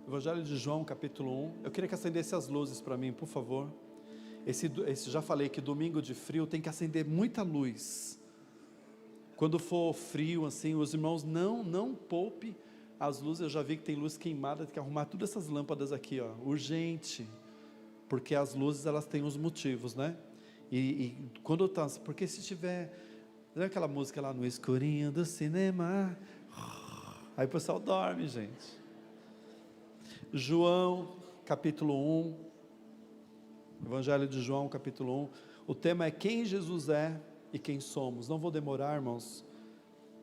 Evangelho de João, capítulo 1. Eu queria que acendesse as luzes para mim, por favor. Já falei que domingo de frio tem que acender muita luz. Quando for frio, assim, os irmãos não poupe as luzes. Eu já vi que tem luz queimada, tem que arrumar todas essas lâmpadas aqui, ó, urgente. Porque as luzes, elas têm os motivos, né? E quando tá, porque se tiver, não é aquela música lá no escurinho do cinema, aí o pessoal dorme, gente. João, capítulo 1, Evangelho de João, capítulo 1, o tema é quem Jesus é e quem somos. Não vou demorar, irmãos,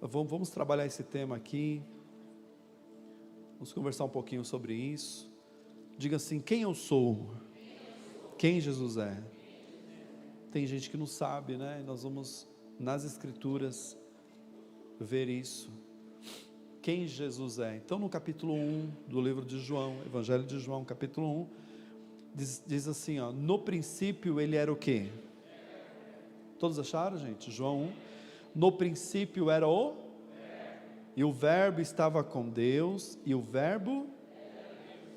vamos trabalhar esse tema aqui, vamos conversar um pouquinho sobre isso. Diga assim, quem eu sou? Quem Jesus é? Tem gente que não sabe, né? Nós vamos nas Escrituras ver isso. Quem Jesus é? Então no capítulo 1 do livro de João, Evangelho de João, capítulo 1, diz assim, ó, no princípio ele era o quê? Todos acharam, gente? João 1, no princípio era o? E o verbo estava com Deus, e o verbo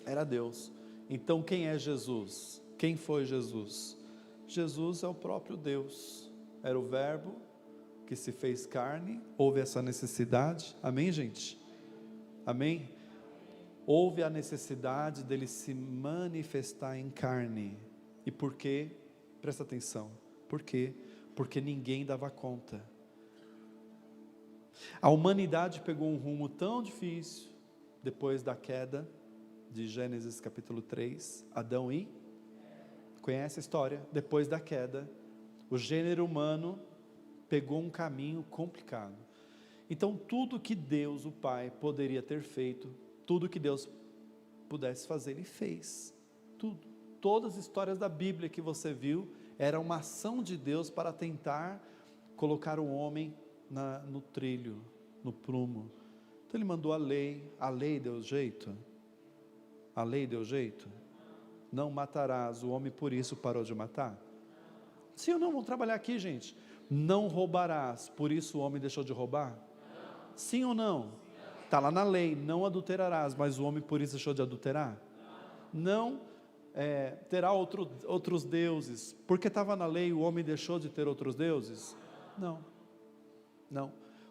era Deus. Então quem é Jesus? Quem foi Jesus? Jesus é o próprio Deus, era o verbo que se fez carne, houve essa necessidade, amém, gente? Amém? Houve a necessidade dele se manifestar em carne. E por quê? Presta atenção, por quê? Porque ninguém dava conta. A humanidade pegou um rumo tão difícil, depois da queda, de Gênesis capítulo 3, Adão e, conhece a história? Depois da queda, o gênero humano pegou um caminho complicado. Então tudo que Deus, o Pai, poderia ter feito, tudo que Deus pudesse fazer, Ele fez, tudo. Todas as histórias da Bíblia que você viu, era uma ação de Deus para tentar colocar o homem no trilho, no prumo. Então Ele mandou a lei deu jeito? A lei deu jeito? Não matarás, o homem por isso parou de matar? Sim ou não? Vamos trabalhar aqui, gente. Não roubarás, por isso o homem deixou de roubar? Sim ou não? Está lá na lei, não adulterarás, mas o homem por isso deixou de adulterar? Não terá outros deuses, porque estava na lei, o homem deixou de ter outros deuses? Não.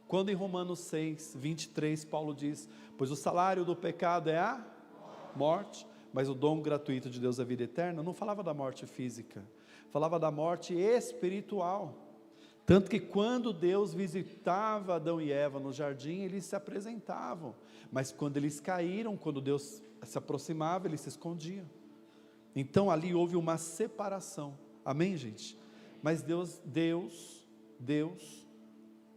Quando em Romanos 6, 23, Paulo diz, pois o salário do pecado é a morte, mas o dom gratuito de Deus é a vida eterna, não falava da morte física, falava da morte espiritual. Tanto que quando Deus visitava Adão e Eva no jardim, eles se apresentavam, mas quando eles caíram, quando Deus se aproximava, eles se escondiam. Então ali houve uma separação, amém, gente? Mas Deus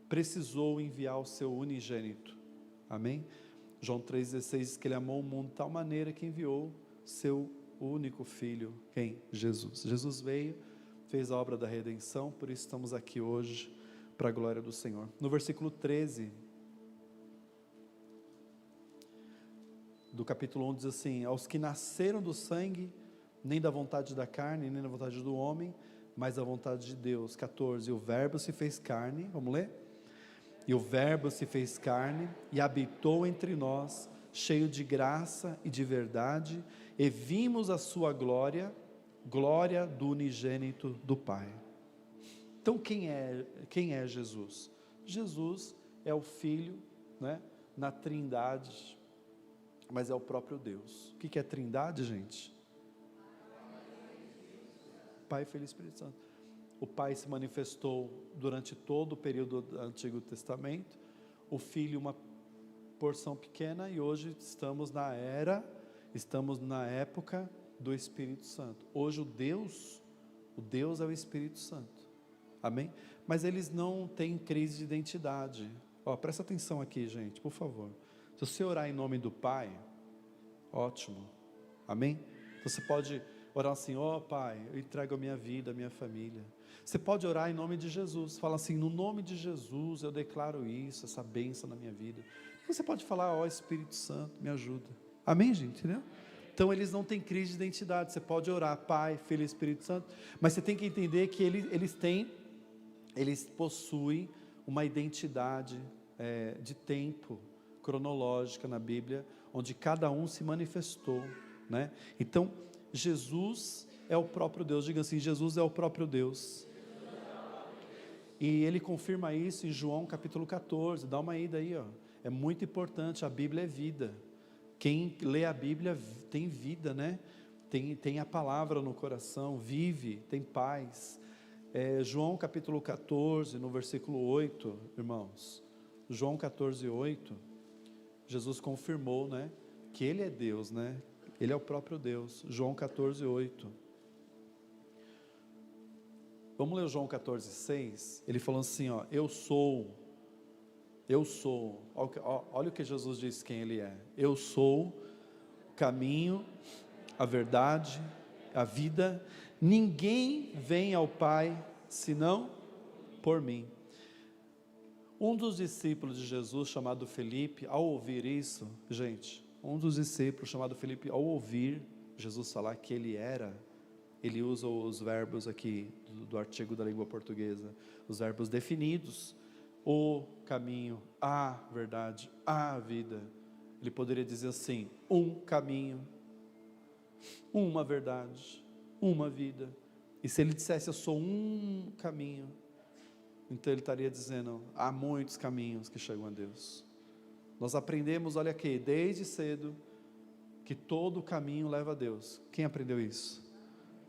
precisou enviar o seu unigênito, amém? João 3,16 diz que Ele amou o mundo de tal maneira que enviou seu único filho, quem? Jesus. Jesus veio, fez a obra da redenção, por isso estamos aqui hoje, para a glória do Senhor. No versículo 13 do capítulo 1 diz assim, aos que nasceram do sangue, nem da vontade da carne, nem da vontade do homem, mas da vontade de Deus. 14, o verbo se fez carne, vamos ler? E o verbo se fez carne, e habitou entre nós, cheio de graça e de verdade, e vimos a sua glória, glória do unigênito do Pai. Então quem é Jesus? Jesus é o Filho, né, na Trindade, mas é o próprio Deus. O que é Trindade, gente? Pai, Filho e Espírito Santo. O Pai se manifestou durante todo o período do Antigo Testamento, o Filho uma porção pequena, e hoje estamos na época do Espírito Santo. Hoje o Deus é o Espírito Santo, amém? Mas eles não têm crise de identidade. Presta atenção aqui, gente, por favor. Se você orar em nome do Pai, ótimo, amém? Você pode orar assim, Pai, eu entrego a minha vida, a minha família. Você pode orar em nome de Jesus, fala assim, no nome de Jesus eu declaro isso, essa bênção na minha vida. Você pode falar, Espírito Santo, me ajuda, amém, gente, entendeu? Então eles não têm crise de identidade. Você pode orar, Pai, Filho e Espírito Santo, mas você tem que entender que eles possuem uma identidade de tempo cronológica na Bíblia, onde cada um se manifestou, né? Então, Jesus é o próprio Deus. Diga assim: Jesus é o próprio Deus. E ele confirma isso em João capítulo 14. Dá uma ida aí, ó. É muito importante. A Bíblia é vida. Quem lê a Bíblia tem vida, né? Tem a palavra no coração, vive, tem paz. João capítulo 14, no versículo 8, irmãos. João 14, 8. Jesus confirmou, né? Que Ele é Deus, né? Ele é o próprio Deus. João 14, 8. Vamos ler o João 14, 6. Ele falou assim, ó: eu sou. Olha o que Jesus disse quem Ele é. Eu sou o caminho, a verdade, a vida. Ninguém vem ao Pai senão por mim. Um dos discípulos de Jesus, chamado Felipe, ao ouvir isso, gente, um dos discípulos chamado Felipe, ao ouvir Jesus falar que Ele era, ele usa os verbos aqui do artigo da língua portuguesa, os verbos definidos: o caminho, a verdade, a vida. Ele poderia dizer assim: um caminho, uma verdade, uma vida. E se ele dissesse eu sou um caminho, então ele estaria dizendo: há muitos caminhos que chegam a Deus. Nós aprendemos, olha aqui, desde cedo, que todo caminho leva a Deus. Quem aprendeu isso?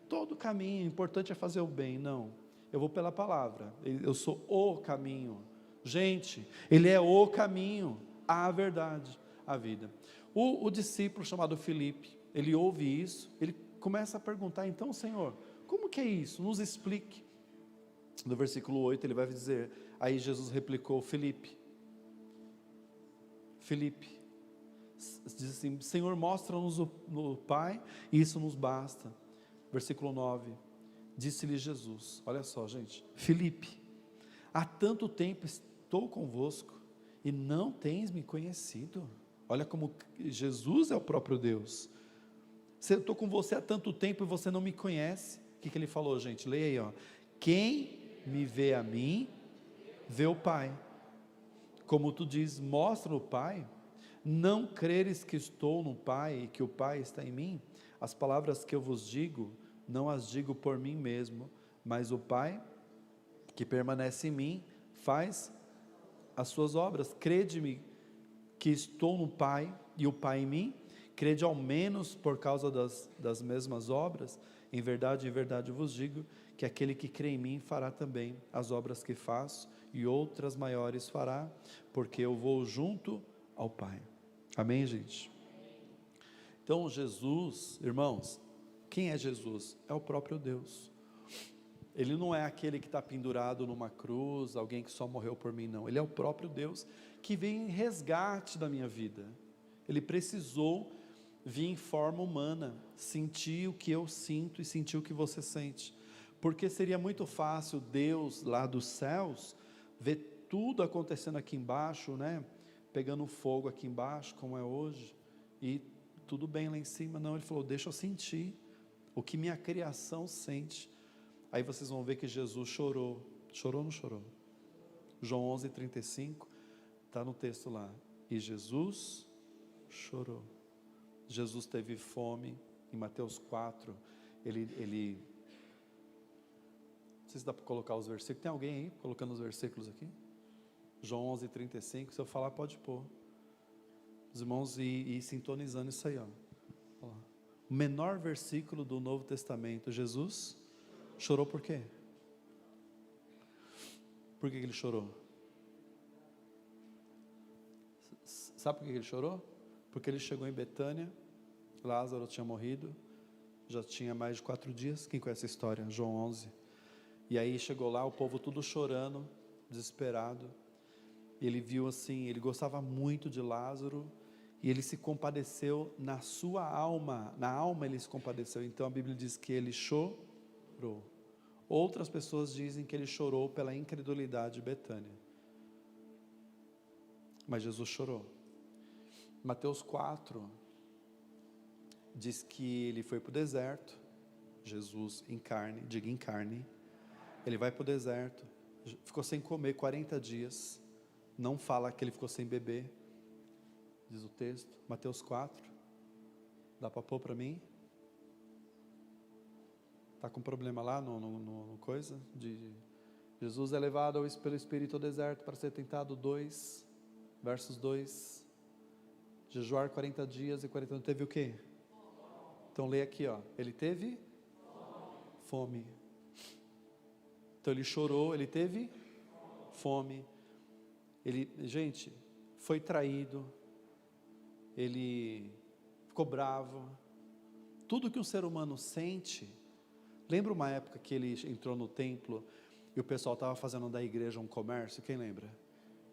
Todo caminho, o importante é fazer o bem. Não, eu vou pela palavra, eu sou o caminho. Gente, Ele é o caminho, a verdade, a vida. O discípulo chamado Felipe, ele ouve isso, ele começa a perguntar: então, Senhor, como que é isso? Nos explique. No versículo 8 ele vai dizer, aí Jesus replicou: Felipe, diz assim: Senhor, mostra-nos o Pai, e isso nos basta. Versículo 9, disse-lhe Jesus, olha só, gente: Felipe, há tanto tempo estou convosco, e não tens me conhecido. Olha como Jesus é o próprio Deus. Eu estou com você há tanto tempo e você não me conhece. O que ele falou, gente? Leia aí, ó: quem me vê a mim, vê o Pai. Como tu diz, mostra o Pai. Não creres que estou no Pai e que o Pai está em mim? As palavras que eu vos digo, não as digo por mim mesmo, mas o Pai que permanece em mim faz as suas obras. Crede-me que estou no Pai e o Pai em mim. Crede ao menos por causa das mesmas obras. Em verdade vos digo, que aquele que crê em mim fará também as obras que faço, e outras maiores fará, porque eu vou junto ao Pai. Amém, gente? Então Jesus, irmãos, quem é Jesus? É o próprio Deus. Ele não é aquele que está pendurado numa cruz, alguém que só morreu por mim, não. Ele é o próprio Deus que vem em resgate da minha vida. Ele precisou vir em forma humana, sentir o que eu sinto e sentir o que você sente, porque seria muito fácil Deus lá dos céus ver tudo acontecendo aqui embaixo, né? Pegando fogo aqui embaixo, como é hoje, e tudo bem lá em cima. Não, ele falou: deixa eu sentir o que minha criação sente. Aí vocês vão ver que Jesus chorou. Chorou ou não chorou? João 11:35, está no texto lá. E Jesus chorou. Jesus teve fome. Em Mateus 4, ele não sei se dá para colocar os versículos. Tem alguém aí colocando os versículos aqui? João 11:35, se eu falar pode pôr. Os irmãos ir sintonizando isso aí, ó. O menor versículo do Novo Testamento. Jesus chorou por quê? Por que ele chorou? Sabe por que ele chorou? Porque ele chegou em Betânia, Lázaro tinha morrido, já tinha mais de 4 dias, quem conhece a história? João 11, e aí chegou lá, o povo tudo chorando, desesperado, e ele viu assim, ele gostava muito de Lázaro, e ele se compadeceu na sua alma, na alma ele se compadeceu. Então a Bíblia diz que ele chorou. Outras pessoas dizem que ele chorou pela incredulidade de Betânia, mas Jesus chorou. Mateus 4 diz que ele foi para o deserto. Jesus em carne, diga em carne. Ele vai para o deserto, ficou sem comer 40 dias. Não fala que ele ficou sem beber. diz o texto, Mateus 4, dá para pôr para mim? Está com problema lá no coisa? Jesus é levado pelo Espírito ao deserto para ser tentado, 2, versos 2, jejuar 40 dias e 40 anos, teve o quê? Então lê aqui, ó, ele teve fome. Então ele chorou, ele teve fome. Ele, gente, foi traído, ele ficou bravo. Tudo que um ser humano sente. Lembra uma época que ele entrou no templo e o pessoal estava fazendo da igreja um comércio? Quem lembra?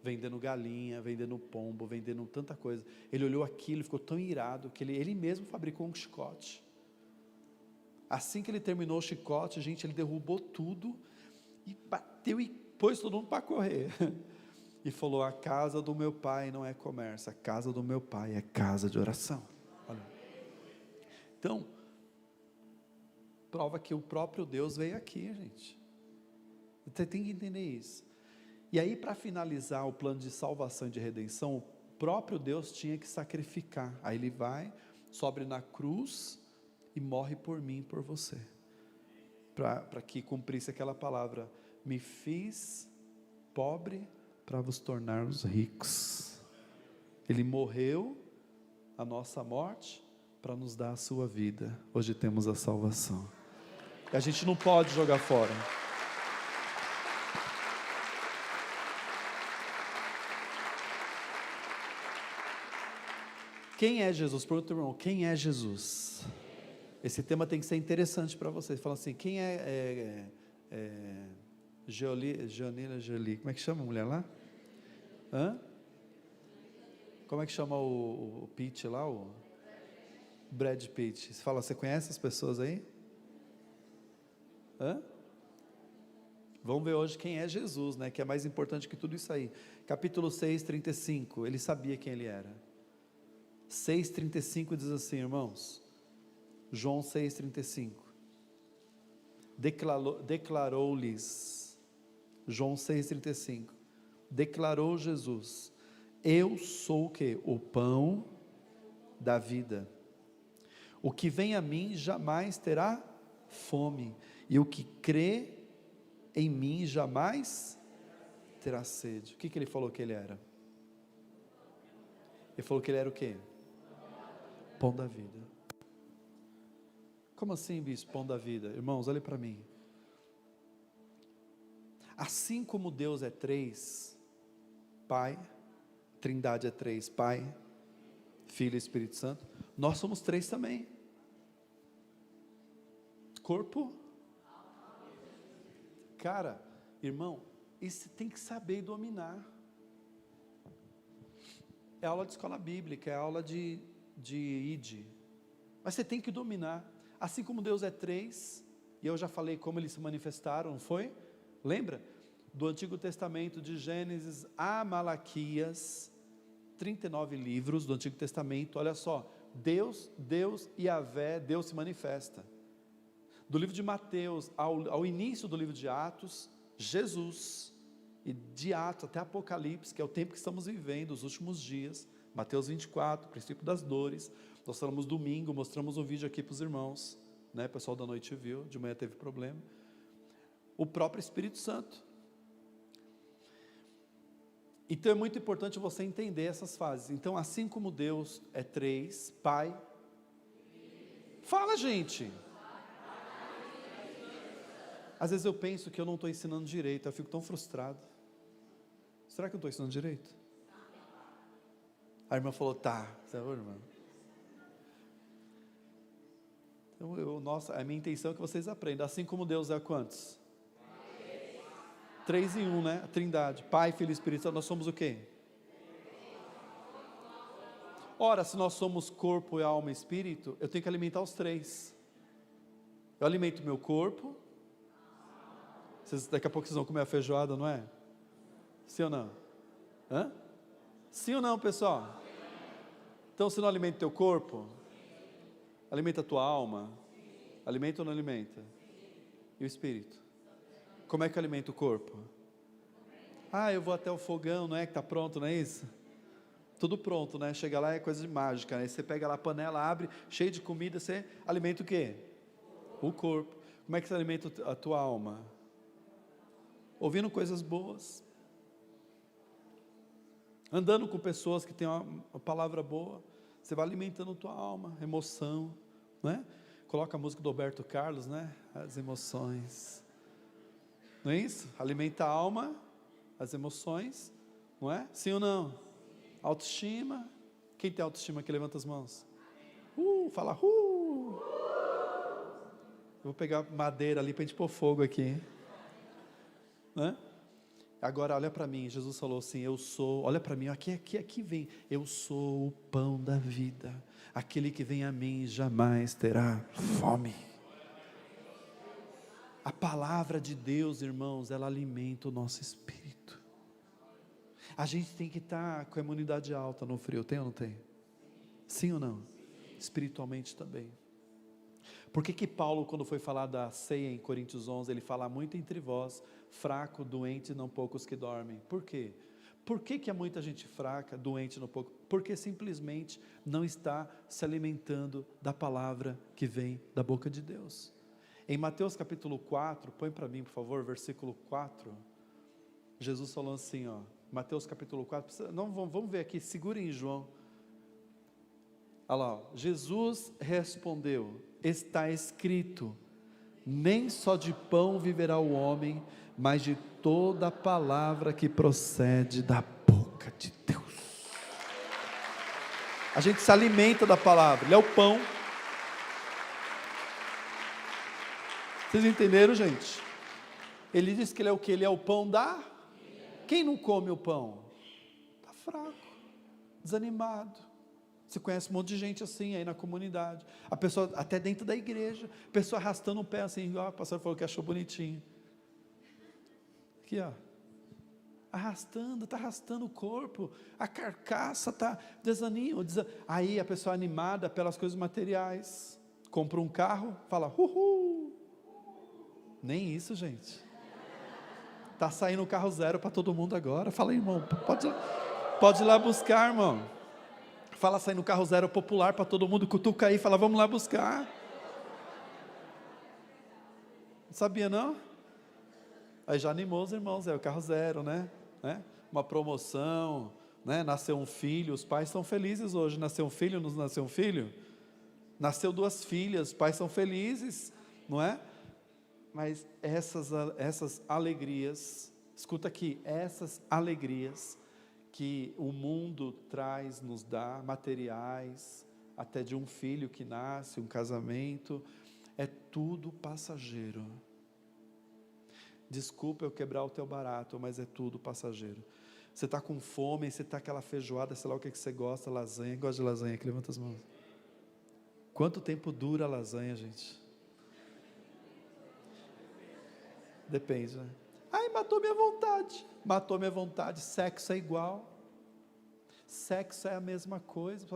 Vendendo galinha, vendendo pombo, vendendo tanta coisa. Ele olhou aquilo e ficou tão irado que ele mesmo fabricou um chicote. Assim que ele terminou o chicote, gente, ele derrubou tudo e bateu e pôs todo mundo para correr. E falou: a casa do meu pai não é comércio, a casa do meu pai é casa de oração. Olha. Então, prova que o próprio Deus veio aqui, gente. Você tem que entender isso. E aí, para finalizar o plano de salvação e de redenção, o próprio Deus tinha que sacrificar. Aí ele vai, sobe na cruz e morre por mim e por você. Para que cumprisse aquela palavra: me fiz pobre para vos tornarmos ricos. Ele morreu a nossa morte para nos dar a sua vida. Hoje temos a salvação. E a gente não pode jogar fora. Quem é Jesus? Pergunta, irmão, quem é Jesus? Esse tema tem que ser interessante para vocês. Fala assim, quem Joanina Jolie, como é que chama a mulher lá? Hã? Como é que chama o Pitt lá? O Brad Pitt. Você fala, você conhece as pessoas aí? Hã? Vamos ver hoje quem é Jesus, né? Que é mais importante que tudo isso aí. Capítulo 6, 35. Ele sabia quem ele era. 6,35 diz assim, irmãos. João 6,35. Declarou-lhes. João 6,35. Declarou Jesus: eu sou o quê? O pão da vida. O que vem a mim jamais terá fome, e o que crê em mim jamais terá sede. O que ele falou que ele era? Ele falou que ele era o quê? Pão da vida. Como assim, bispo, pão da vida? Irmãos, olhem para mim. Assim como Deus é três, Pai, Trindade é três, Pai, Filho e Espírito Santo, nós somos três também. Corpo. Cara, irmão, isso tem que saber dominar. É aula de escola bíblica, é aula de ID. Mas você tem que dominar. Assim como Deus é três, e eu já falei como eles se manifestaram, não foi? Lembra? Do Antigo Testamento, de Gênesis a Malaquias, 39 livros do Antigo Testamento, olha só, Deus e Yahvé, Deus se manifesta. Do livro de Mateus ao início do livro de Atos, Jesus, e de Atos até Apocalipse, que é o tempo que estamos vivendo, os últimos dias, Mateus 24, princípio das dores. Nós falamos domingo, mostramos um vídeo aqui para os irmãos, né? O pessoal da noite viu, de manhã teve problema. O próprio Espírito Santo. Então é muito importante você entender essas fases. Então, assim como Deus é três, Pai, fala, gente. Às vezes eu penso que eu não estou ensinando direito, eu fico tão frustrado. Será que eu estou ensinando direito? A irmã falou, tá. Você falou, irmã? Então, a minha intenção é que vocês aprendam. Assim como Deus é quantos? 3 em 1, né? A Trindade, Pai, Filho e Espírito Santo. Nós somos o quê? Ora, se nós somos corpo, alma e espírito, eu tenho que alimentar os três. Eu alimento meu corpo. Daqui a pouco vocês vão comer a feijoada, não é? Sim ou não? Hã? Sim ou não, pessoal? Então, se não alimenta teu corpo, alimenta a tua alma, alimenta ou não alimenta? E o espírito? Como é que alimenta o corpo? Eu vou até o fogão, não é que está pronto, não é isso? Tudo pronto, né? Chega lá é coisa de mágica, né? Você pega lá a panela, abre, cheio de comida, você alimenta o quê? O corpo. Como é que você alimenta a tua alma? Ouvindo coisas boas. Andando com pessoas que têm uma palavra boa. Você vai alimentando a tua alma, emoção, né? Coloca a música do Roberto Carlos, né? As emoções. Não é isso? Alimenta a alma, as emoções, não é? Sim ou não? Autoestima. Quem tem autoestima aqui, levanta as mãos. Fala. Eu vou pegar madeira ali para a gente pôr fogo aqui. Né? Agora olha para mim, Jesus falou assim, eu sou, olha para mim, aqui vem, eu sou o pão da vida, aquele que vem a mim jamais terá fome. A palavra de Deus, irmãos, ela alimenta o nosso espírito. A gente tem que estar com a imunidade alta no frio, tem ou não tem? Sim ou não? Espiritualmente também. Por que Paulo, quando foi falar da ceia em Coríntios 11, ele fala muito entre vós, fraco, doente, não poucos que dormem? Por quê? Por que há muita gente fraca, doente, não pouco? Porque simplesmente não está se alimentando da palavra que vem da boca de Deus. Em Mateus capítulo 4, põe para mim por favor, versículo 4, Jesus falou assim, Mateus capítulo 4, vamos ver aqui, segurem em João. Olha lá, Jesus respondeu, está escrito, nem só de pão viverá o homem, mas de toda a palavra que procede da boca de Deus. A gente se alimenta da palavra, ele é o pão. Vocês entenderam, gente? Ele diz que ele é o que? Ele é o pão da... Quem não come o pão? Está fraco, desanimado. Você conhece um monte de gente assim aí na comunidade, a pessoa até dentro da igreja, a pessoa arrastando o pé assim, igual a pastora falou que achou bonitinho, aqui está arrastando o corpo, a carcaça está desanimo, aí a pessoa animada pelas coisas materiais, compra um carro, fala, nem isso, gente, está saindo o carro zero para todo mundo agora, fala irmão, pode ir lá buscar, irmão. Fala sair no carro zero popular para todo mundo, cutuca aí, fala vamos lá buscar. Não sabia não? Aí já animou os irmãos, o carro zero, né? Uma promoção, né? Nasceu um filho, os pais estão felizes hoje, nasceu um filho, não nasceu um filho? Nasceu 2 filhas, os pais são felizes, não é? Mas essas alegrias, escuta aqui, essas alegrias, que o mundo traz, nos dá, materiais, até de um filho que nasce, um casamento, é tudo passageiro. Desculpa eu quebrar o teu barato, mas é tudo passageiro. Você está com fome, você está aquela feijoada, sei lá o que você gosta, lasanha, gosta de lasanha aqui, levanta as mãos. Quanto tempo dura a lasanha, gente? Depende, né? Ai, matou minha vontade, sexo é igual, sexo é a mesma coisa,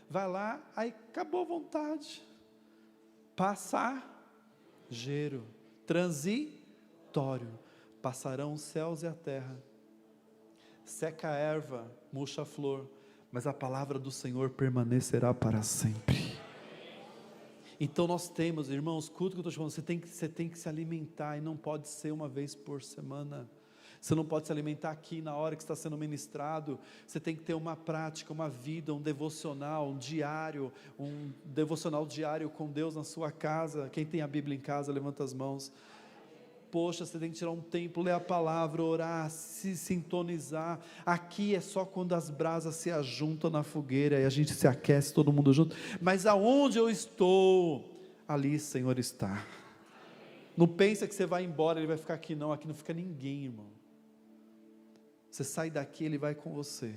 vai lá, aí acabou a vontade, passageiro, transitório, passarão os céus e a terra, seca a erva, murcha a flor, mas a palavra do Senhor permanecerá para sempre. Então nós temos, irmãos, culto que eu estou te falando, você tem que se alimentar, e não pode ser uma vez por semana, você não pode se alimentar aqui na hora que está sendo ministrado, você tem que ter uma prática, uma vida, um devocional diário com Deus na sua casa. Quem tem a Bíblia em casa, levanta as mãos. Poxa, você tem que tirar um tempo, ler a palavra, orar, se sintonizar. Aqui é só quando as brasas se ajuntam na fogueira e a gente se aquece todo mundo junto. Mas aonde eu estou, ali o Senhor está. Não pensa que você vai embora, Ele vai ficar aqui não fica ninguém, irmão. Você sai daqui, Ele vai com você.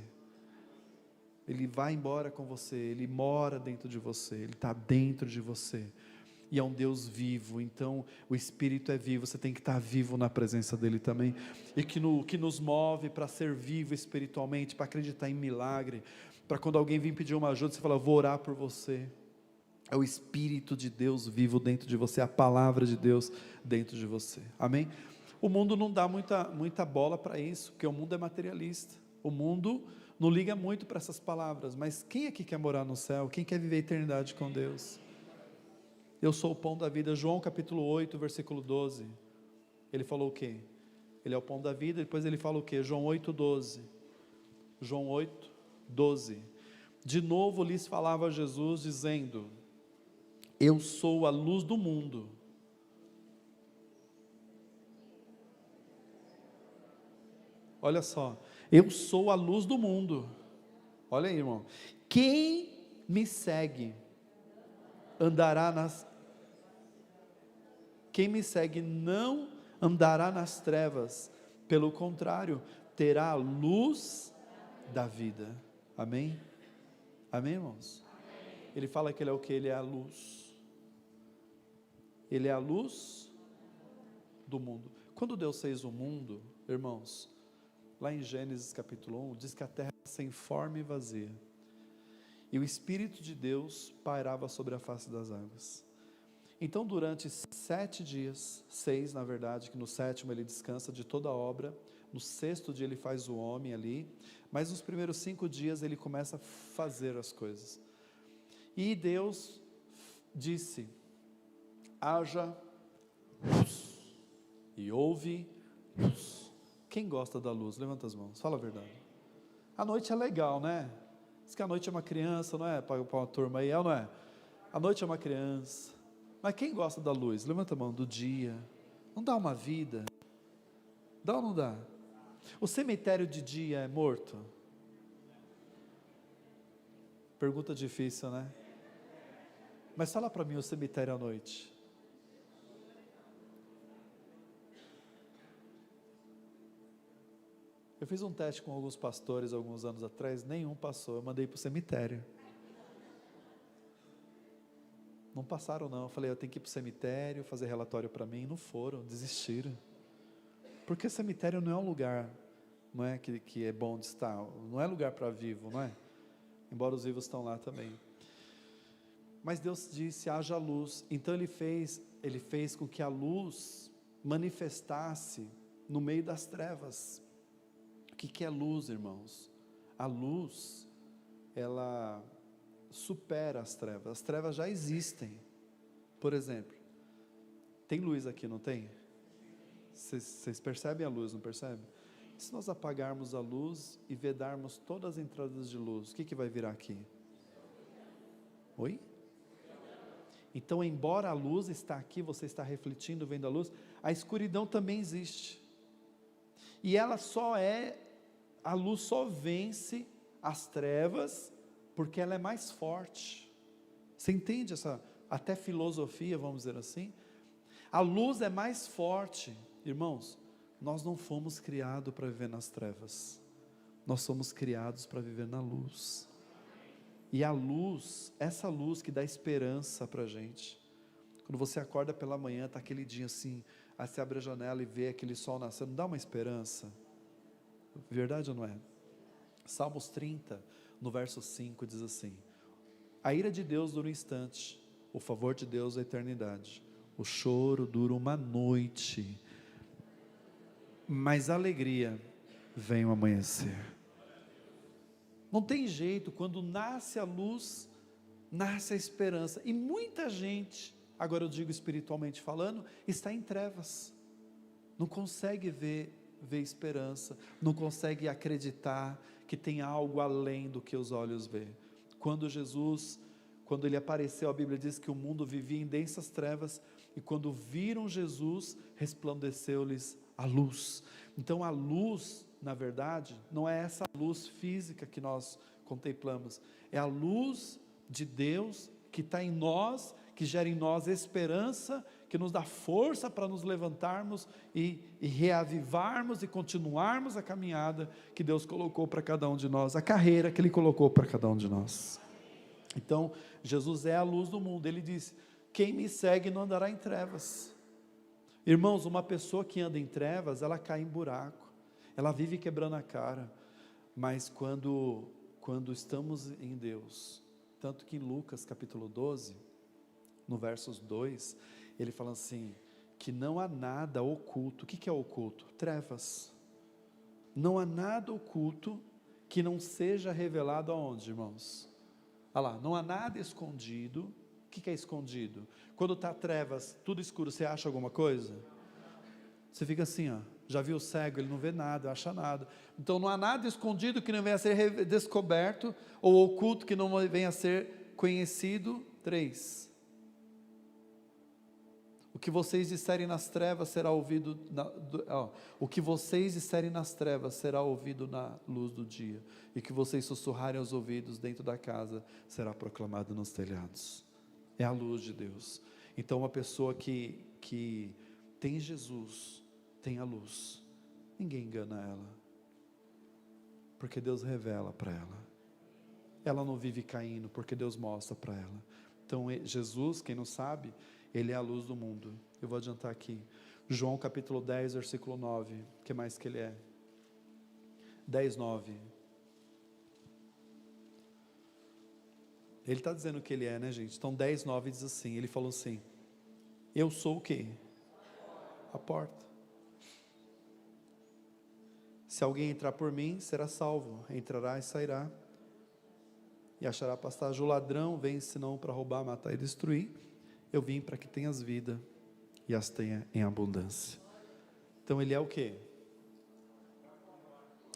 Ele vai embora com você, Ele mora dentro de você, Ele está dentro de você. E é um Deus vivo, então o Espírito é vivo, você tem que estar vivo na presença dEle também, e que nos move para ser vivo espiritualmente, para acreditar em milagre, para quando alguém vir pedir uma ajuda, você fala, vou orar por você. É o Espírito de Deus vivo dentro de você, a palavra de Deus dentro de você, amém? O mundo não dá muita bola para isso, porque o mundo é materialista, o mundo não liga muito para essas palavras, mas quem aqui quer morar no céu? Quem quer viver a eternidade com Deus? Eu sou o pão da vida. João capítulo 8, versículo 12. Ele falou o quê? Ele é o pão da vida. Depois ele fala o quê? João 8, 12. João 8, 12. De novo lhes falava Jesus, dizendo: eu sou a luz do mundo. Olha só, eu sou a luz do mundo. Olha aí, irmão. Quem me segue andará nas... Quem me segue não andará nas trevas, pelo contrário, terá a luz da vida. Amém? Amém, irmãos? Ele fala que ele é o que? Ele é a luz. Ele é a luz do mundo. Quando Deus fez o mundo, irmãos, lá em Gênesis capítulo 1, diz que a terra era sem forma e vazia, e o Espírito de Deus pairava sobre a face das águas. Então durante 7 dias, 6 na verdade, que no 7º ele descansa de toda a obra, no 6º dia ele faz o homem ali, mas nos primeiros 5 dias ele começa a fazer as coisas, e Deus disse: haja luz, e houve luz. Quem gosta da luz? Levanta as mãos, fala a verdade. A noite é legal, né? Diz que a noite é uma criança, não é? Para uma turma aí, não é? A noite é uma criança. Mas quem gosta da luz? Levanta a mão. Do dia. Não dá uma vida? Dá ou não dá? O cemitério de dia é morto? Pergunta difícil, né? Mas fala para mim o cemitério à noite. Eu fiz um teste com alguns pastores alguns anos atrás, nenhum passou, eu mandei para o cemitério. Não passaram não, eu falei, eu tenho que ir para o cemitério, fazer relatório para mim, não foram, desistiram. Porque cemitério não é um lugar, não é que é bom de estar, não é lugar para vivo, não é? Embora os vivos estão lá também. Mas Deus disse, haja luz, então Ele fez com que a luz manifestasse no meio das trevas. O que é luz, irmãos? A luz, ela supera as trevas já existem. Por exemplo, tem luz aqui, não tem? Vocês percebem a luz, não percebem? E se nós apagarmos a luz e vedarmos todas as entradas de luz, o que vai virar aqui? Oi? Então, embora a luz está aqui, você está refletindo, vendo a luz, a escuridão também existe. E a luz só vence as trevas, porque ela é mais forte. Você entende essa, até filosofia, vamos dizer assim? A luz é mais forte. Irmãos, nós não fomos criados para viver nas trevas. Nós somos criados para viver na luz. E a luz, essa luz que dá esperança para a gente. Quando você acorda pela manhã, está aquele dia assim, aí você abre a janela e vê aquele sol nascendo, dá uma esperança. Verdade ou não é? Salmos 30, no verso 5, diz assim: a ira de Deus dura um instante, o favor de Deus a eternidade, o choro dura uma noite, mas a alegria vem o amanhecer. Não tem jeito, quando nasce a luz, nasce a esperança, e muita gente, agora eu digo espiritualmente falando, está em trevas, não consegue ver esperança, não consegue acreditar que tem algo além do que os olhos vê. Quando ele apareceu, a Bíblia diz que o mundo vivia em densas trevas, e quando viram Jesus, resplandeceu-lhes a luz. Então a luz, na verdade, não é essa luz física que nós contemplamos, é a luz de Deus que está em nós, que gera em nós esperança, que nos dá força para nos levantarmos e reavivarmos e continuarmos a caminhada que Deus colocou para cada um de nós, a carreira que Ele colocou para cada um de nós. Então, Jesus é a luz do mundo. Ele disse: quem me segue não andará em trevas. Irmãos, uma pessoa que anda em trevas, ela cai em buraco, ela vive quebrando a cara, mas quando estamos em Deus, tanto que em Lucas capítulo 12, no versos 2, ele fala assim, que não há nada oculto. O que é oculto? Trevas. Não há nada oculto que não seja revelado aonde, irmãos? Olha lá, não há nada escondido. O que é escondido? Quando está trevas, tudo escuro, você acha alguma coisa? Você fica assim, ó, já viu o cego, ele não vê nada, não acha nada. Então não há nada escondido que não venha a ser descoberto, ou oculto que não venha a ser conhecido. 3. O que vocês disserem nas trevas será ouvido, o que vocês disserem nas trevas será ouvido na luz do dia, e que vocês sussurrarem aos ouvidos dentro da casa será proclamado nos telhados. É a luz de Deus. Então uma pessoa que tem Jesus, tem a luz, ninguém engana ela, porque Deus revela para ela. Ela não vive caindo, porque Deus mostra para ela. Então Jesus, quem não sabe, Ele é a luz do mundo. Eu vou adiantar aqui, João capítulo 10, versículo 9, o que mais que Ele é? 10, 9. Ele está dizendo o que Ele é, né, gente? Então 10, 9 diz assim, Ele falou assim, eu sou o quê? A porta. Se alguém entrar por mim, será salvo, entrará e sairá, e achará pastagem. O ladrão vem senão para roubar, matar e destruir. Eu vim para que tenhas vida, e as tenha em abundância. Então Ele é o quê?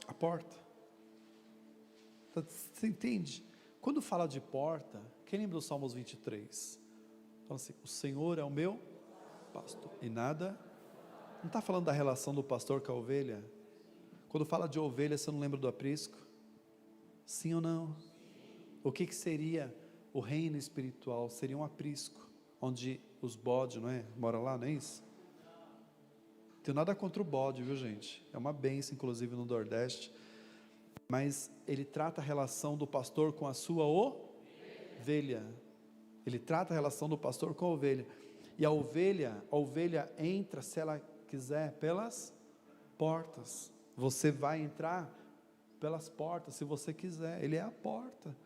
A porta. Você entende? Quando fala de porta, quem lembra do Salmos 23? Fala assim, o Senhor é o meu pastor, e nada... Não está falando da relação do pastor com a ovelha? Quando fala de ovelha, você não lembra do aprisco? Sim ou não? O que seria o reino espiritual? Seria um aprisco, onde os bodes, não é? Mora lá, não é isso? Não tenho nada contra o bode, viu, gente? É uma bênção, inclusive no Nordeste. Mas ele trata a relação do pastor com a sua ovelha. Ele trata a relação do pastor com a ovelha. E a ovelha entra, se ela quiser, pelas portas. Você vai entrar pelas portas, se você quiser. Ele é a porta.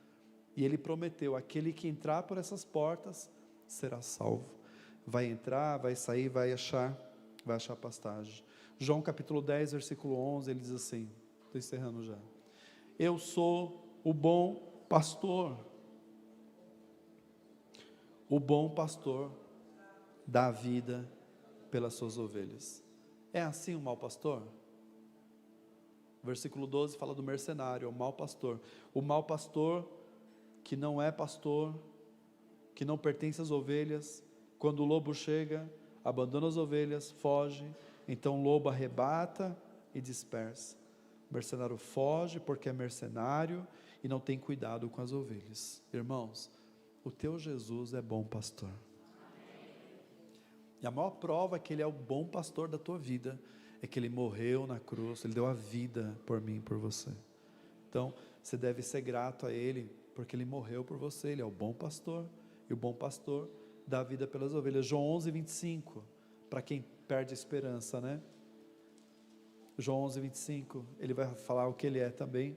E Ele prometeu, aquele que entrar por essas portas, será salvo. Vai entrar, vai sair, vai achar pastagem. João capítulo 10, versículo 11, ele diz assim, estou encerrando já. Eu sou o bom pastor. O bom pastor dá a vida pelas suas ovelhas. É assim o mau pastor? Versículo 12 fala do mercenário, o mau pastor. O mau pastor que não é pastor, que não pertence às ovelhas, quando o lobo chega, abandona as ovelhas, foge, então o lobo arrebata e dispersa. O mercenário foge porque é mercenário e não tem cuidado com as ovelhas. Irmãos, o teu Jesus é bom pastor. E a maior prova que Ele é o bom pastor da tua vida, é que Ele morreu na cruz, Ele deu a vida por mim e por você. Então, você deve ser grato a Ele, porque Ele morreu por você, Ele é o bom pastor, e o bom pastor dá a vida pelas ovelhas. João 11, 25, para quem perde a esperança, né? João 11, 25, ele vai falar o que Ele é também.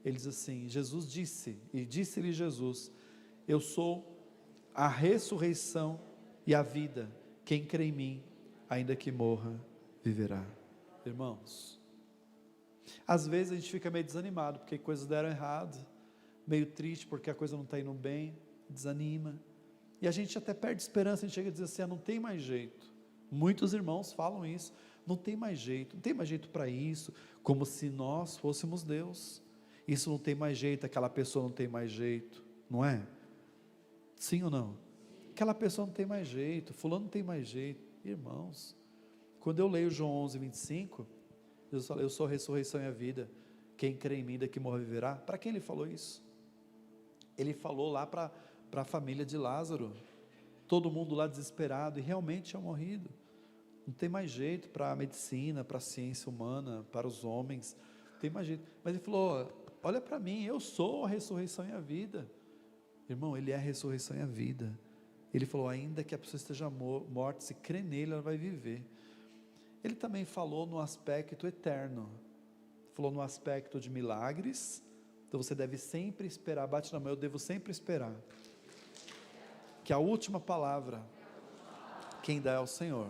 Ele diz assim, Jesus disse, e disse-lhe Jesus, eu sou a ressurreição e a vida, quem crê em mim, ainda que morra, viverá. Irmãos, às vezes a gente fica meio desanimado, porque coisas deram errado, meio triste porque a coisa não está indo bem, desanima, e a gente até perde esperança, a gente chega a dizer assim, não tem mais jeito. Muitos irmãos falam isso, não tem mais jeito para isso, como se nós fôssemos Deus. Isso não tem mais jeito, aquela pessoa não tem mais jeito, não é? Sim ou não? Aquela pessoa não tem mais jeito, fulano não tem mais jeito. Irmãos, quando eu leio João 11, 25, Jesus fala, eu sou a ressurreição e a vida, quem crê em mim, daqui morra viverá. Para quem Ele falou isso? Ele falou lá para a família de Lázaro, todo mundo lá desesperado, e realmente tinha morrido. Não tem mais jeito para a medicina, para a ciência humana, para os homens, não tem mais jeito. Mas Ele falou, olha para mim, eu sou a ressurreição e a vida. Irmão, Ele é a ressurreição e a vida. Ele falou, ainda que a pessoa esteja morta, se crê nele, ela vai viver. Ele também falou no aspecto eterno, falou no aspecto de milagres. Então você deve sempre esperar, bate na mão, eu devo sempre esperar, que a última palavra, quem dá é o Senhor,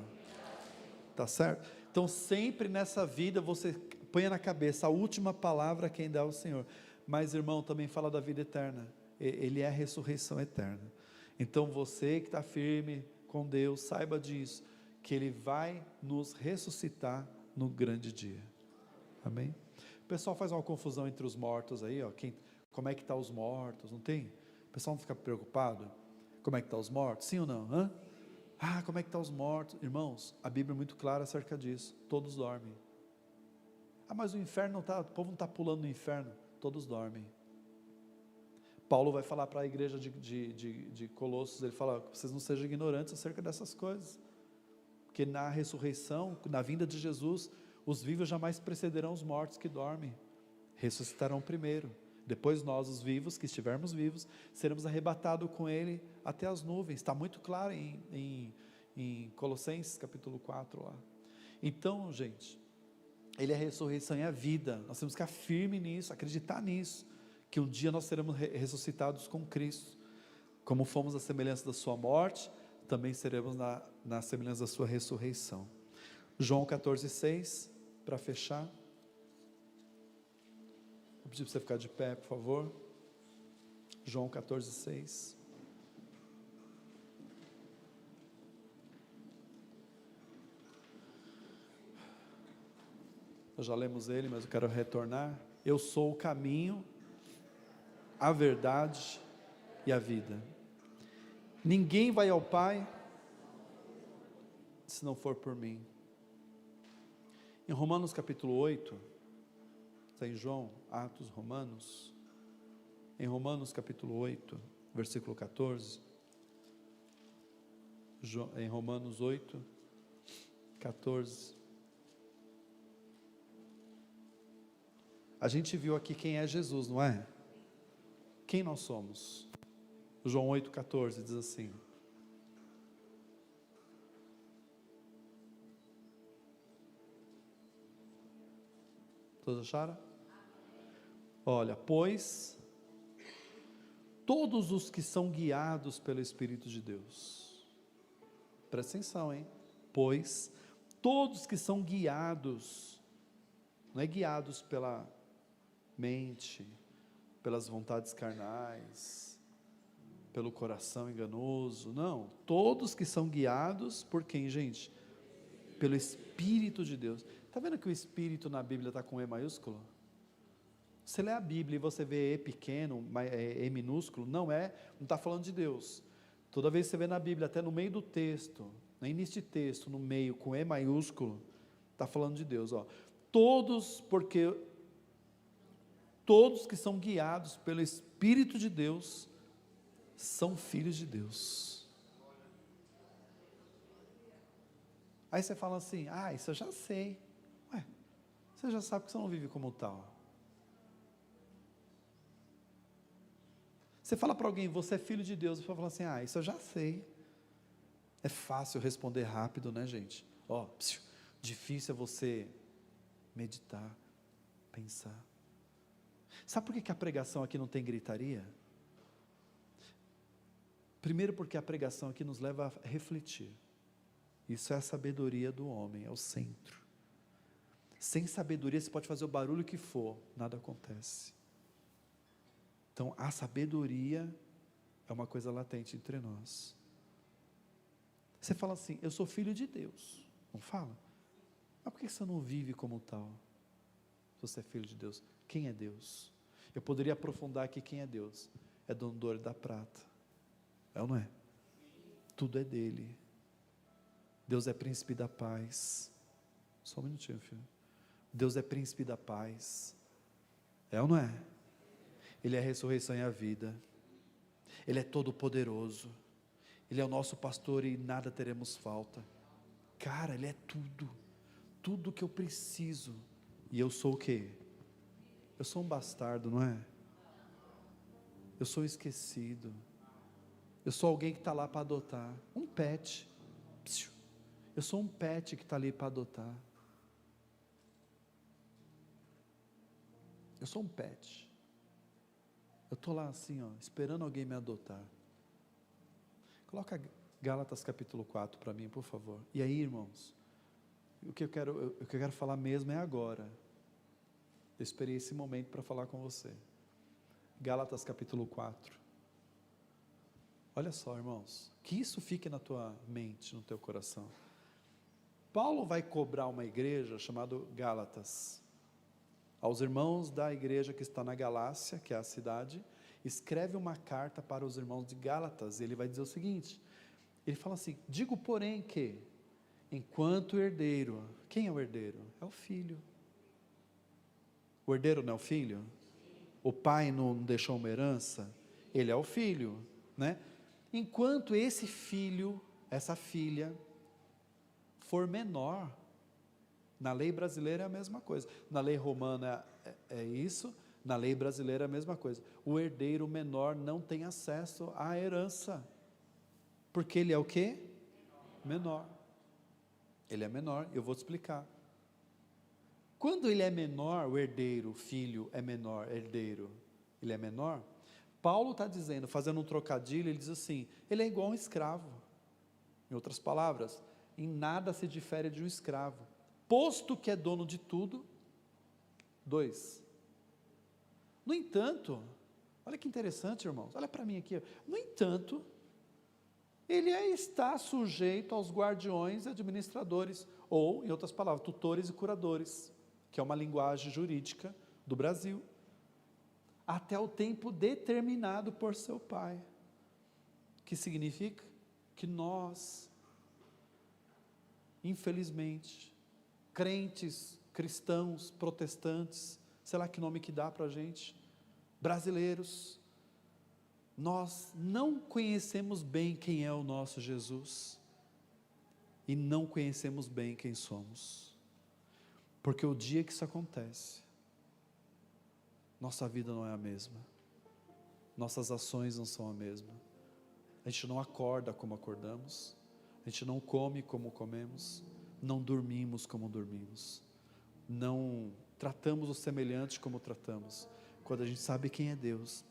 tá certo? Então sempre nessa vida você ponha na cabeça, a última palavra quem dá é o Senhor. Mas, irmão, também fala da vida eterna. Ele é a ressurreição eterna. Então, você que está firme com Deus, saiba disso, que Ele vai nos ressuscitar no grande dia. Amém? O pessoal faz uma confusão entre os mortos aí, ó, como é que estão os mortos, não tem? O pessoal não fica preocupado? Como é que estão os mortos? Sim ou não? Hã? Como é que estão os mortos? Irmãos, a Bíblia é muito clara acerca disso, todos dormem. Mas o inferno não está, o povo não está pulando no inferno, todos dormem. Paulo vai falar para a igreja de Colossos, ele fala, vocês não sejam ignorantes acerca dessas coisas, porque na ressurreição, na vinda de Jesus, os vivos jamais precederão os mortos que dormem, ressuscitarão primeiro, depois nós, os vivos, que estivermos vivos, seremos arrebatados com Ele até as nuvens, está muito claro em Colossenses capítulo 4 lá. Então, gente, Ele é a ressurreição e a vida, nós temos que ficar firme nisso, acreditar nisso, que um dia nós seremos ressuscitados com Cristo, como fomos à semelhança da sua morte, também seremos na semelhança da sua ressurreição. João 14,6, para fechar, vou pedir para você ficar de pé, por favor. João 14,6. Nós já lemos ele, mas eu quero retornar. Eu sou o caminho, a verdade e a vida. Ninguém vai ao Pai se não for por mim. Em Romanos capítulo 8, está em João, Atos, Romanos, em Romanos capítulo 8, versículo 14, em Romanos 8, 14, a gente viu aqui quem é Jesus, não é? Quem nós somos? João 8, 14 diz assim: todos acharam? Olha, pois todos os que são guiados pelo Espírito de Deus, presta atenção, hein? Pois todos que são guiados, não é guiados pela mente, pelas vontades carnais, pelo coração enganoso, não, todos que são guiados por quem, gente? Pelo Espírito de Deus. Está vendo que o Espírito na Bíblia está com E maiúsculo? Você lê a Bíblia e você vê E pequeno, E minúsculo, não está falando de Deus. Toda vez que você vê na Bíblia, até no meio do texto, no início de texto, no meio, com E maiúsculo, está falando de Deus, ó. Porque todos que são guiados pelo Espírito de Deus, são filhos de Deus. Aí você fala assim, isso eu já sei. Você já sabe que você não vive como tal. Você fala para alguém, você é filho de Deus, você fala assim, isso eu já sei. É fácil responder rápido, né, gente? Difícil é você meditar, pensar. Sabe por que a pregação aqui não tem gritaria? Primeiro porque a pregação aqui nos leva a refletir. Isso é a sabedoria do homem, é o centro. Sem sabedoria você pode fazer o barulho que for, nada acontece. Então a sabedoria é uma coisa latente entre nós. Você fala assim, eu sou filho de Deus, não fala? Mas por que você não vive como tal? Se você é filho de Deus, quem é Deus? Eu poderia aprofundar aqui quem é Deus. É dono do ouro e da prata, é ou não é? Tudo é dele. Deus é príncipe da paz. Só um minutinho, filho. Deus é príncipe da paz, é ou não é? Ele é a ressurreição e a vida, Ele é todo poderoso, Ele é o nosso pastor e nada teremos falta. Cara, Ele é tudo que eu preciso. E eu sou o quê? Eu sou um bastardo, não é? Eu sou esquecido, eu sou alguém que está lá para adotar, um pet. Eu sou um pet que está ali para adotar. Eu sou um pet. Eu estou lá assim, esperando alguém me adotar. Coloca Gálatas capítulo 4 para mim, por favor. E aí, irmãos, o que eu quero falar mesmo é agora. Eu esperei esse momento para falar com você. Gálatas capítulo 4. Olha só, irmãos, que isso fique na tua mente, no teu coração. Paulo vai cobrar uma igreja chamada Gálatas. Aos irmãos da igreja que está na Galácia, que é a cidade, escreve uma carta para os irmãos de Gálatas, e ele vai dizer o seguinte, ele fala assim, digo porém que, enquanto herdeiro, quem é o herdeiro? É o filho. O herdeiro não é o filho? O pai não deixou uma herança? Ele é o filho, né? Enquanto esse filho, essa filha, for menor, na lei brasileira é a mesma coisa, na lei romana é isso, na lei brasileira é a mesma coisa, o herdeiro menor não tem acesso à herança, porque ele é o quê? Menor. Ele é menor, eu vou te explicar. Quando ele é menor, o herdeiro, o filho é menor, herdeiro, ele é menor, Paulo está dizendo, fazendo um trocadilho, ele diz assim, ele é igual a um escravo. Em outras palavras, em nada se difere de um escravo, posto que é dono de tudo. 2. No entanto, olha que interessante, irmãos, olha para mim aqui, no entanto, ele está sujeito aos guardiões e administradores, ou, em outras palavras, tutores e curadores, que é uma linguagem jurídica do Brasil, até o tempo determinado por seu pai, que significa que nós, infelizmente, crentes, cristãos, protestantes, sei lá que nome que dá para a gente, brasileiros, nós não conhecemos bem quem é o nosso Jesus, e não conhecemos bem quem somos, porque o dia que isso acontece, nossa vida não é a mesma, nossas ações não são a mesma, a gente não acorda como acordamos, a gente não come como comemos, não dormimos como dormimos, não tratamos os semelhantes como tratamos, quando a gente sabe quem é Deus,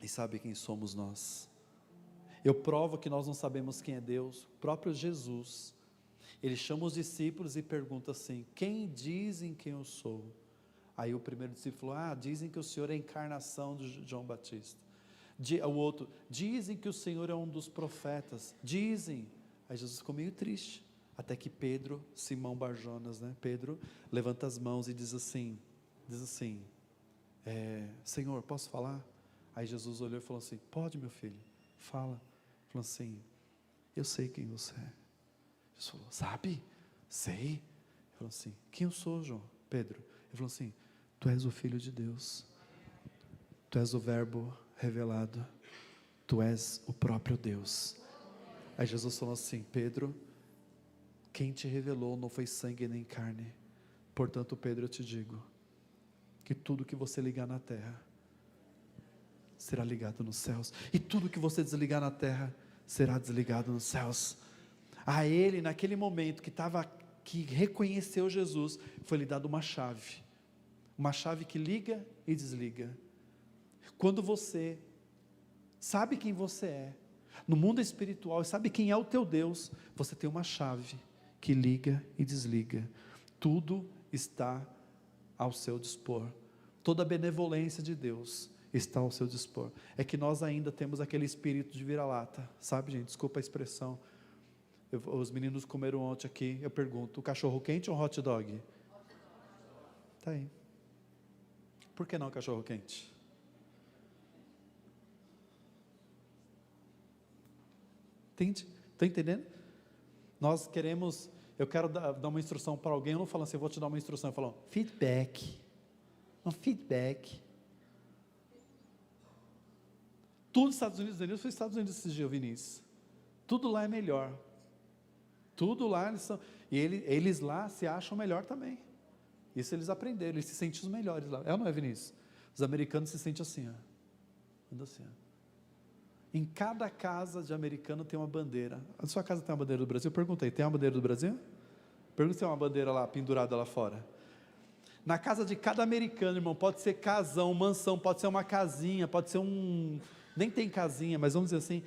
e sabe quem somos nós. Eu provo que nós não sabemos quem é Deus. O próprio Jesus, ele chama os discípulos e pergunta assim, quem dizem quem eu sou? Aí o primeiro discípulo falou, dizem que o Senhor é a encarnação de João Batista. O outro, dizem que o Senhor é um dos profetas, dizem. Aí Jesus ficou meio triste, até que Pedro, Simão Barjonas, né? Pedro levanta as mãos e diz assim, Senhor, posso falar? Aí Jesus olhou e falou assim, pode, meu filho, fala. Falou assim, eu sei quem você é. Jesus falou, sabe? Sei. Ele falou assim, quem eu sou, João? Pedro. Ele falou assim, tu és o Filho de Deus, tu és o Verbo revelado, tu és o próprio Deus. Aí Jesus falou assim, Pedro, quem te revelou não foi sangue nem carne, portanto, Pedro, eu te digo, que tudo que você ligar na terra, será ligado nos céus, e tudo que você desligar na terra, será desligado nos céus. A ele, naquele momento que reconheceu Jesus, foi lhe dada uma chave que liga e desliga. Quando você sabe quem você é, no mundo espiritual, e sabe quem é o teu Deus, você tem uma chave que liga e desliga, tudo está ao seu dispor, toda a benevolência de Deus está ao seu dispor. É que nós ainda temos aquele espírito de vira-lata, sabe, gente? Desculpa a expressão. Os meninos comeram ontem aqui, eu pergunto, o cachorro quente ou hot dog? Tá aí. Por que não cachorro quente? Entende? Está entendendo? Nós queremos, eu quero dar uma instrução para alguém, eu não falo assim, eu vou te dar uma instrução, eu falo, feedback. Um feedback. Tudo nos Estados Unidos, eu fui nos Estados Unidos esses dias, Vinícius. Tudo lá é melhor. Tudo lá, eles lá se acham melhor também. Isso eles aprenderam, eles se sentem os melhores lá. É ou não é, Vinícius? Os americanos se sentem assim, ó. Anda assim, ó. Em cada casa de americano tem uma bandeira. A sua casa tem uma bandeira do Brasil? Eu perguntei, tem uma bandeira do Brasil? Pergunta se tem uma bandeira lá, pendurada lá fora. Na casa de cada americano, irmão, pode ser casão, mansão, pode ser uma casinha, pode ser nem tem casinha, mas vamos dizer assim,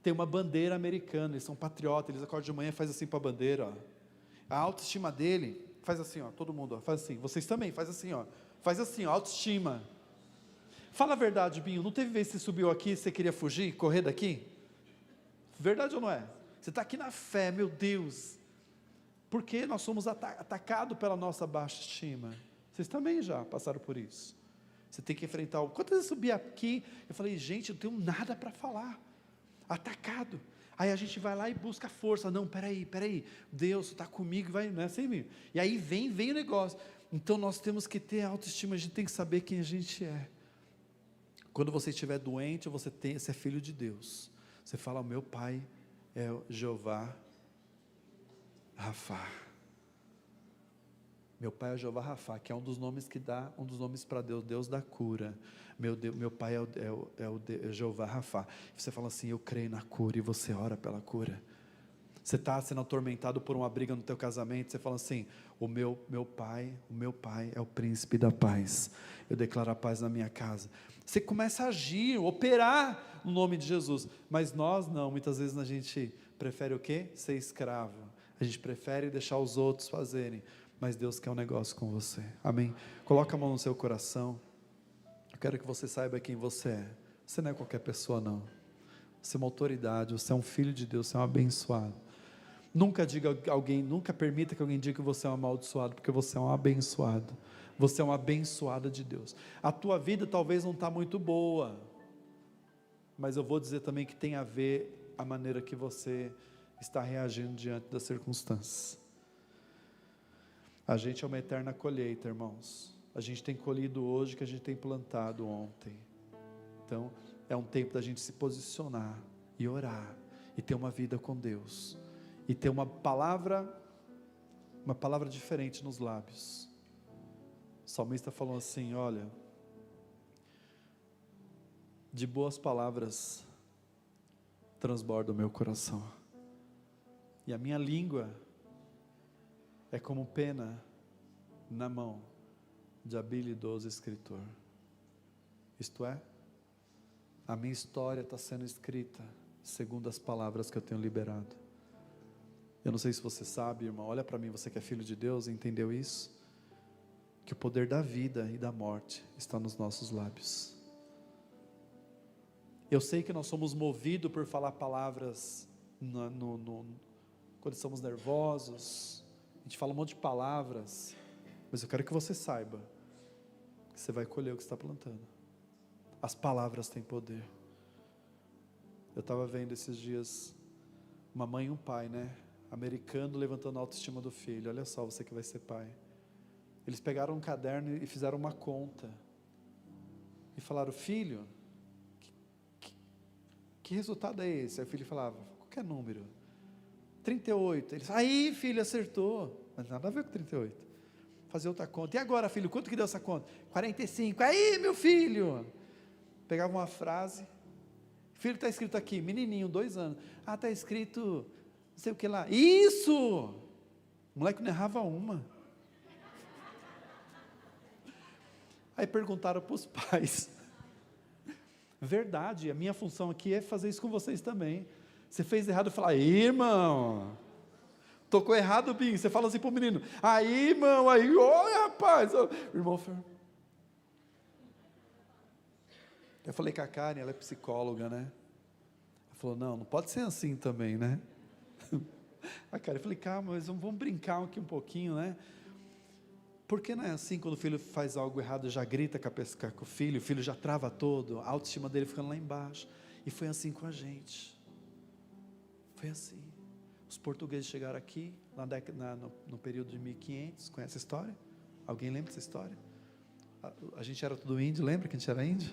tem uma bandeira americana, eles são patriotas, eles acordam de manhã e fazem assim para a bandeira, ó. A autoestima dele, faz assim, ó, todo mundo, ó, faz assim, vocês também, faz assim, ó, Faz assim, ó, autoestima. Fala a verdade, Binho, não teve vez que você subiu aqui e você queria fugir, correr daqui? Verdade ou não é? Você está aqui na fé, meu Deus. Porque nós somos atacados pela nossa baixa estima. Vocês também já passaram por isso. Você tem que enfrentar. Quantas vezes eu subi aqui, eu falei, gente, eu não tenho nada para falar. Atacado. Aí a gente vai lá e busca força. Não, peraí, Deus está comigo, vai, não é assim mesmo? E aí vem o negócio. Então nós temos que ter autoestima, a gente tem que saber quem a gente é. Quando você estiver doente, você é filho de Deus. Você fala, meu pai é o Jeová Rafá. Meu pai é o Jeová Rafá, que é um dos nomes que dá, um dos nomes para Deus, Deus da cura. Meu pai é o Jeová Rafá. Você fala assim, eu creio na cura, e você ora pela cura. Você está sendo atormentado por uma briga no teu casamento, você fala assim, o meu pai é o príncipe da paz, eu declaro a paz na minha casa. Você começa a agir, operar no nome de Jesus, mas nós não, muitas vezes a gente prefere o quê? Ser escravo, a gente prefere deixar os outros fazerem, mas Deus quer um negócio com você, amém? Coloca a mão no seu coração, eu quero que você saiba quem você é, você não é qualquer pessoa não, você é uma autoridade, você é um filho de Deus, você é um abençoado. Nunca permita que alguém diga que você é um amaldiçoado, porque você é um abençoado, você é uma abençoada de Deus. A tua vida talvez não está muito boa, mas eu vou dizer também que tem a ver a maneira que você está reagindo diante das circunstâncias. A gente é uma eterna colheita, irmãos. A gente tem colhido hoje o que a gente tem plantado ontem. Então, é um tempo da gente se posicionar e orar, e ter uma vida com Deus, e ter uma palavra diferente nos lábios. O salmista falou assim, olha, de boas palavras transborda o meu coração, e a minha língua é como pena na mão de habilidoso escritor. Isto é, a minha história está sendo escrita segundo as palavras que eu tenho liberado. Eu não sei se você sabe, irmão, olha para mim, você que é filho de Deus, entendeu isso? Que o poder da vida e da morte está nos nossos lábios. Eu sei que nós somos movidos por falar palavras quando estamos nervosos, a gente fala um monte de palavras, mas eu quero que você saiba que você vai colher o que está plantando. As palavras têm poder. Eu estava vendo esses dias uma mãe e um pai, americano levantando a autoestima do filho. Olha só, você que vai ser pai. Eles pegaram um caderno e fizeram uma conta e falaram, filho, que resultado é esse? Aí o filho falava, qualquer número, 38. Eles, aí filho, acertou, mas nada a ver com 38. Fazer outra conta, e agora filho, quanto que deu essa conta? 45, aí meu filho, pegava uma frase, filho, está escrito aqui, menininho, 2 anos, está escrito, não sei o que lá, isso, o moleque não errava uma. Aí perguntaram para os pais, verdade, a minha função aqui é fazer isso com vocês também, você fez errado, eu falo, aí irmão, tocou errado, Binho, você fala assim para o menino, aí irmão, aí, olha rapaz, o irmão falou, eu falei com a Karen, ela é psicóloga, Ela falou, não pode ser assim também, A Karen, eu falei, calma, mas vamos brincar aqui um pouquinho, Porque não é assim, quando o filho faz algo errado, já grita com o filho já trava todo, a autoestima dele ficando lá embaixo, e foi assim com a gente, foi assim, os portugueses chegaram aqui, no período de 1500, conhece a história? Alguém lembra dessa história? A gente era tudo índio, lembra que a gente era índio?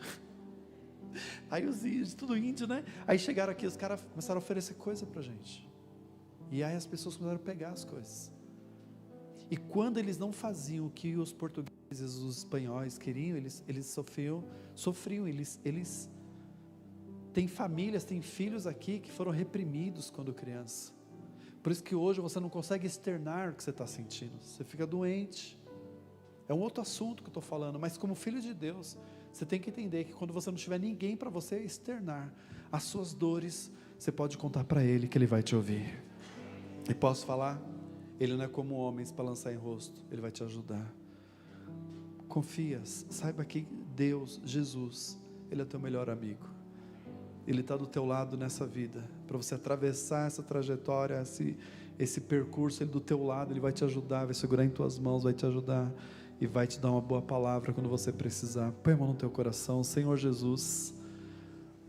Aí os índios, tudo índio, Aí chegaram aqui, os caras começaram a oferecer coisa pra gente, e aí as pessoas começaram a pegar as coisas, e quando eles não faziam o que os portugueses, os espanhóis queriam, eles sofriam, eles têm famílias, têm filhos aqui que foram reprimidos quando criança, por isso que hoje você não consegue externar o que você está sentindo, você fica doente, é um outro assunto que eu estou falando, mas como filho de Deus, você tem que entender que quando você não tiver ninguém para você externar as suas dores, você pode contar para Ele que Ele vai te ouvir, e posso falar, Ele não é como homens para lançar em rosto, Ele vai te ajudar. confia, saiba que Deus, Jesus, Ele é teu melhor amigo. Ele está do teu lado nessa vida, para você atravessar essa trajetória, esse percurso, Ele do teu lado, Ele vai te ajudar, vai segurar em tuas mãos, vai te ajudar, e vai te dar uma boa palavra quando você precisar. Põe a mão no teu coração. Senhor Jesus,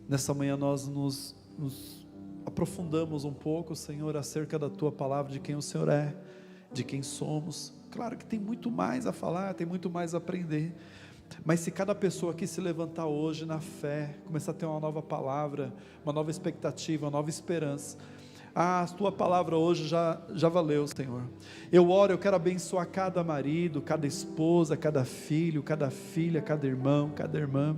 nessa manhã nós nos aprofundamos um pouco, Senhor, acerca da tua palavra, de quem o Senhor é, de quem somos. Claro que tem muito mais a falar, tem muito mais a aprender, mas se cada pessoa aqui se levantar hoje na fé, começar a ter uma nova palavra, uma nova expectativa, uma nova esperança, a tua palavra hoje já valeu, Senhor. Eu oro, eu quero abençoar cada marido, cada esposa, cada filho, cada filha, cada irmão, cada irmã,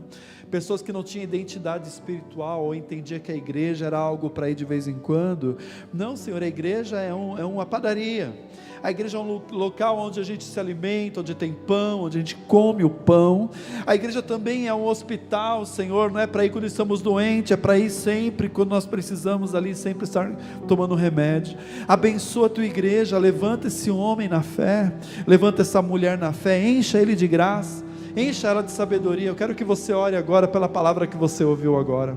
pessoas que não tinham identidade espiritual, ou entendia que a igreja era algo para ir de vez em quando. Não, Senhor, a igreja é uma padaria. A igreja é um local onde a gente se alimenta, onde tem pão, onde a gente come o pão. A igreja também é um hospital, Senhor, não é para ir quando estamos doentes, é para ir sempre quando nós precisamos ali, sempre estar tomando remédio. Abençoa a tua igreja, levanta esse homem na fé, levanta essa mulher na fé, encha ele de graça, encha ela de sabedoria. Eu quero que você ore agora pela palavra que você ouviu agora.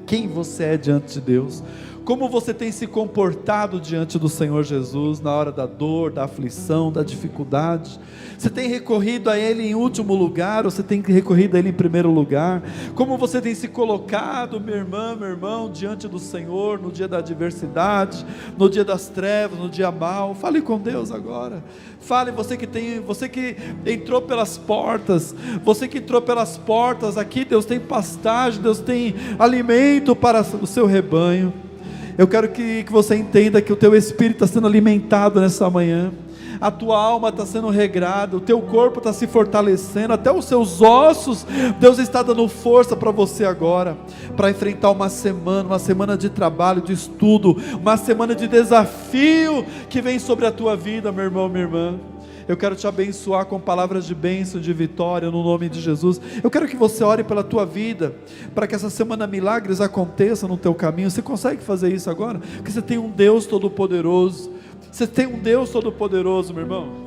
Quem você é diante de Deus? Como você tem se comportado diante do Senhor Jesus, na hora da dor, da aflição, da dificuldade? Você tem recorrido a Ele em último lugar, ou você tem recorrido a Ele em primeiro lugar? Como você tem se colocado, minha irmã, meu irmão, diante do Senhor, no dia da adversidade, no dia das trevas, no dia mau? Fale com Deus agora. Fale, você que entrou pelas portas, aqui Deus tem pastagem, Deus tem alimento para o seu rebanho. Eu quero que você entenda que o teu espírito está sendo alimentado nessa manhã, a tua alma está sendo regrada, o teu corpo está se fortalecendo, até os seus ossos, Deus está dando força para você agora, para enfrentar uma semana de trabalho, de estudo, uma semana de desafio, que vem sobre a tua vida, meu irmão, minha irmã. Eu quero te abençoar com palavras de bênção, de vitória, no nome de Jesus. Eu quero que você ore pela tua vida, para que essa semana milagres aconteçam no teu caminho. Você consegue fazer isso agora? Porque você tem um Deus todo poderoso. Você tem um Deus todo poderoso, meu irmão.